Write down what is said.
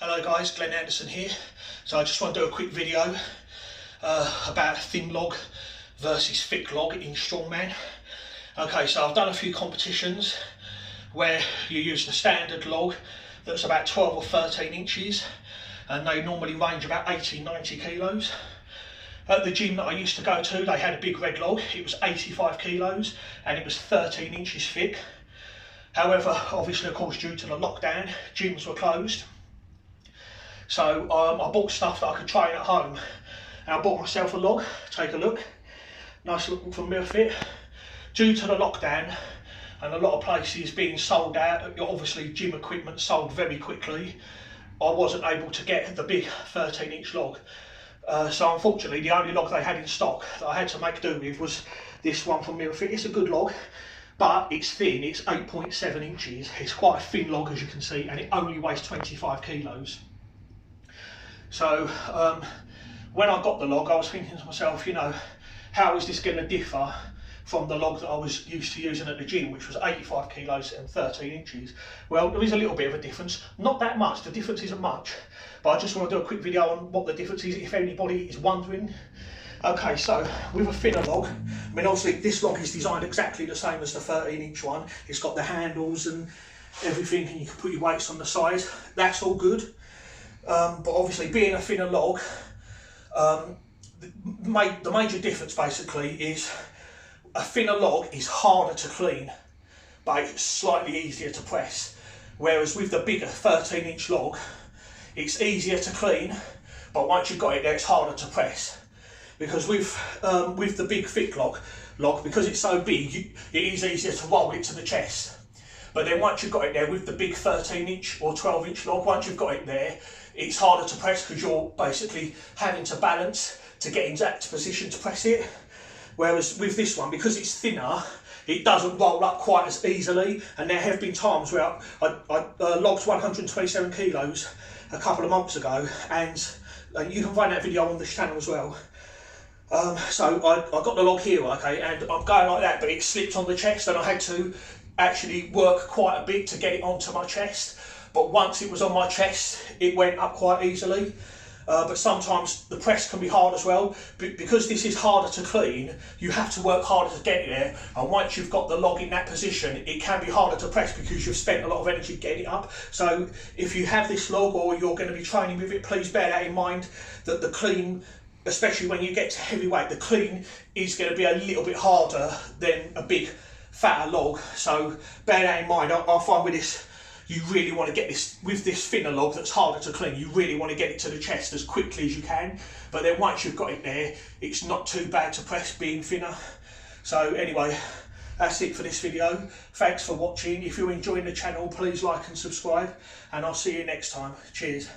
Hello guys, Glenn Anderson here. So I just want to do a quick video about thin log versus thick log in Strongman. Okay, so I've done a few competitions where you use the standard log that's about 12 or 13 inches and they normally range about 80-90 kilos. At the gym that I used to go to, they had a big red log. It was 85 kilos and it was 13 inches thick. However, obviously of course due to the lockdown, gyms were closed. So I bought stuff that I could train at home, and I bought myself a log. Take a look, nice looking from MirrorFit. Due to the lockdown and a lot of places being sold out, obviously gym equipment sold very quickly, I wasn't able to get the big 13-inch log. So unfortunately the only log they had in stock that I had to make do with was this one from MirrorFit. It's a good log, but it's thin, it's 8.7 inches. It's quite a thin log as you can see, and it only weighs 25 kilos. So when I got the log, I was thinking to myself, you know, how is this going to differ from the log that I was used to using at the gym, which was 85 kilos and 13 inches. Well, there is a little bit of a difference, not that much, the difference isn't much, but I just want to do a quick video on what the difference is if anybody is wondering. Okay, so with a thinner log, I mean obviously this log is designed exactly the same as the 13-inch one. It's got the handles and everything, and you can put your weights on the side, that's all good. But obviously being a thinner log, the major difference basically is a thinner log is harder to clean, but it's slightly easier to press. Whereas with the bigger 13-inch log, it's easier to clean, but once you've got it there, it's harder to press. Because with the big thick log, because it's so big, it is easier to roll it to the chest. But then once you've got it there with the big 13-inch or 12-inch log, once you've got it there, it's harder to press because you're basically having to balance to get into that position to press it. Whereas with this one, because it's thinner, it doesn't roll up quite as easily. And there have been times where I logged 127 kilos a couple of months ago, and you can find that video on this channel as well. So I got the log here, okay, and I'm going like that, but it slipped on the chest, and I had to actually work quite a bit to get it onto my chest. But once it was on my chest, it went up quite easily. But sometimes the press can be hard as well. Because this is harder to clean, you have to work harder to get it there. And once you've got the log in that position, it can be harder to press because you've spent a lot of energy getting it up. So if you have this log or you're going to be training with it, please bear that in mind, that the clean, especially when you get to heavyweight, the clean is going to be a little bit harder than a big fatter log. So bear that in mind. I find with this, you really want to get this, with this thinner log that's harder to clean, you really want to get it to the chest as quickly as you can. But then once you've got it there, it's not too bad to press being thinner. So anyway, that's it for this video. Thanks for watching. If you're enjoying the channel, please like and subscribe, and I'll see you next time. Cheers.